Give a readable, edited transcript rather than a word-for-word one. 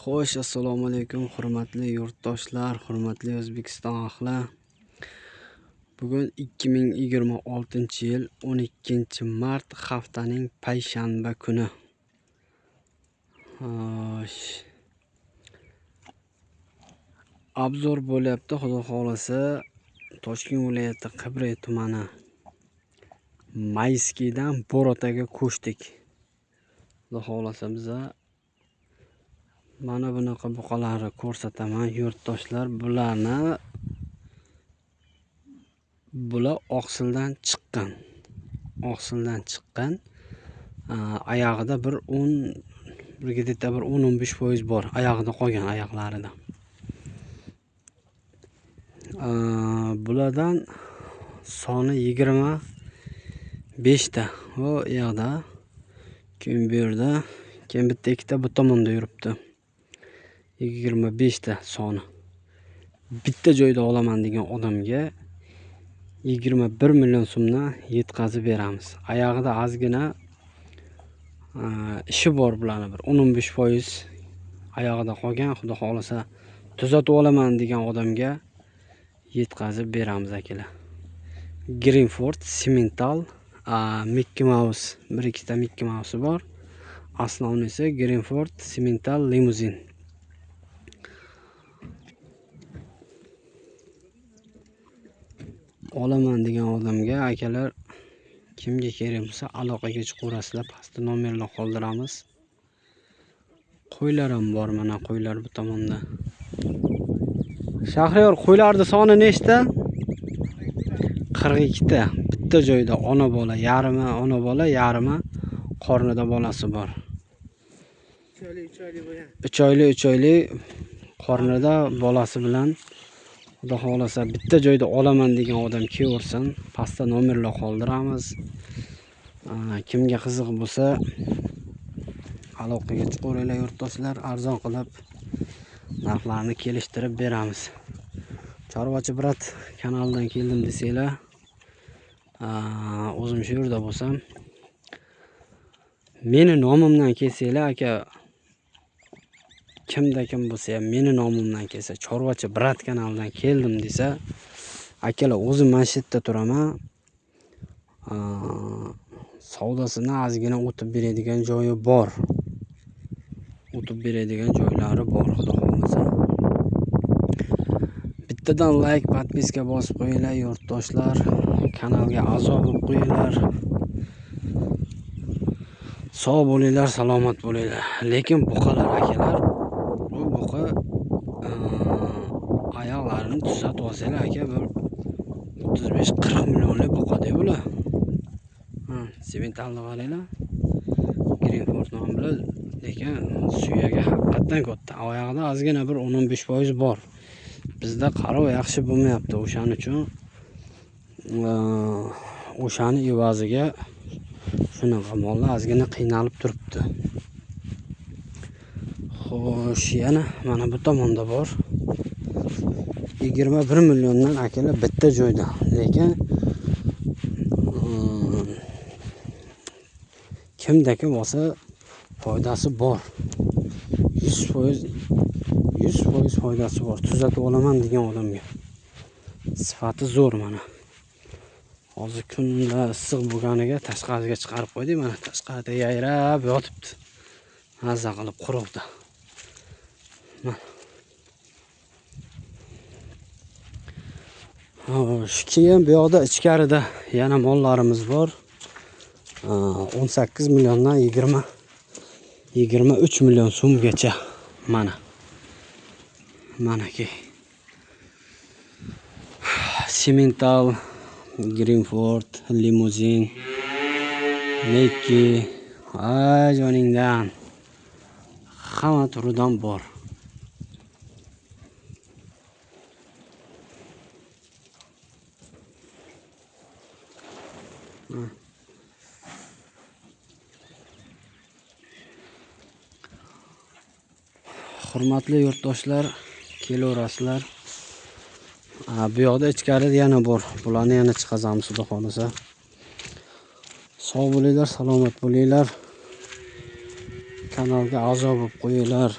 Xo'sh, assalomu alaykum, hurmatli yurtdoshlar, hurmatli O'zbekiston ahli. Bugun 2026-yil 12-mart haftaning payshanba kuni. Obzor bo'lyapti, xudo xolasa, Toshkent viloyati Qibray tumani Mayskiydan Borotaga ko'chdik. Xudo xolasa biza mana bunaqa buqalarni ko'rsataman yurtdoshlar. Bular oqsildan chiqqan. Oyog'ida bir 10-15% bor. Oyog'ida qolgan oyoqlarida. Bulardan soni 25 ta. O yoqda, keyin bu yerda, keyin bitta ikkita bu tomonda yuribdi. 25 ta soni. Bitta joyda olaman degan odamga 21 million so'mdan yetkazib beramiz. Oyog'ida ozgina ishi bor bularni, bir 10-15% oyog'ida qolgan. Xudo xolasa tuzatib olaman degan odamga yetkazib beramiz akalar. Greenford Simmental Mickey Mouse, bir ikkita Mickey Mouse bor. Aslovnisi Greenford Simmental Limuzin. Olaman degan odamga akalar, kimga kerak bo'lsa aloqaga chiqaverasizlar. Pastda nomerlar qoldiramiz. Qo'ylar ham bor, mana qo'ylar bu tomonda. Shahriyor, qo'ylarning soni nechta? 42 ta. Bitta joyda ona bola, yarimi ona bola, yarimi qornida bolasi bor. 3 oyli qornida bolasi bilan. Xudo xolasa bitta joyda olaman degan odam kelversin. Pastda nomerlar qoldiramiz. Kimga qiziq bo'lsa aloqaga chiqaveringlar yurtdoshlar, arzon qilib narxlarni kelishtirib beramiz. Chorvachi brat kanalidan keldim desanglar, o'zim shu yerda bo'lsam, meni nomimdan kelsanglar aka, kimda kim bo'lsa ham meni nomimdan kelsa, Chorvachi brat kanalidan keldim desa, akalar o'zim mana shu yerda turaman. Savdosini ozgina o'tib beradigan joyi bor. O'tib beradigan joylari bor, xudo xolasa. Bittadan like, podpiska bosib qo'yinglar yurtdoshlar. Kanalga a'zo bo'lib qo'yinglar. Sog' bo'linglar, salomat bo'linglar. Lekin buqalar akalar, bu buqa oyoqlarini tuzatib olsanglar aka, bir 35-40 millionlik buqa-da bular. Simmentalni qaranglar. Greenford nomi bilan, lekin suyagi haqiqatan katta. Oyog'ida ozgina bir 10-15% bor. Bizda qarov yaxshi bo'lmayapti, o'shaning uchun o'shani evaziga shunaqa mollar ozgina qiynalib turibdi. Xo'sh, yana mana bu tomonda bor. 21 milliondan akalar bitta joyda, lekin kimdaki bo'lsa foydasi bor. 100% foydasi bor. Tuzatib olaman degan odamga. Sifati zo'r mana. Hozir kunlar issiq bo'lganiga tashqariga chiqarib qo'ydik, mana tashqarida yayrab yotibdi. Mazza qilib quruqda. Xo'sh, keyin bu yoqda ichkarida yana mollarimiz bor. 18 milliondan 23 million so'mgacha mana. Manaki. Simmental, Greenford, Limuzin, Mickey, joningdan hamma turidan bor. Hurmatli yurtdoshlar, kelaverasizlar. Bu yoqda ichkarida yana bor. Bularni yana chiqazamiz, xudo xolasa. Sog' bo'linglar, salomat bo'linglar. Kanalga a'zo bo'lib qo'yinglar.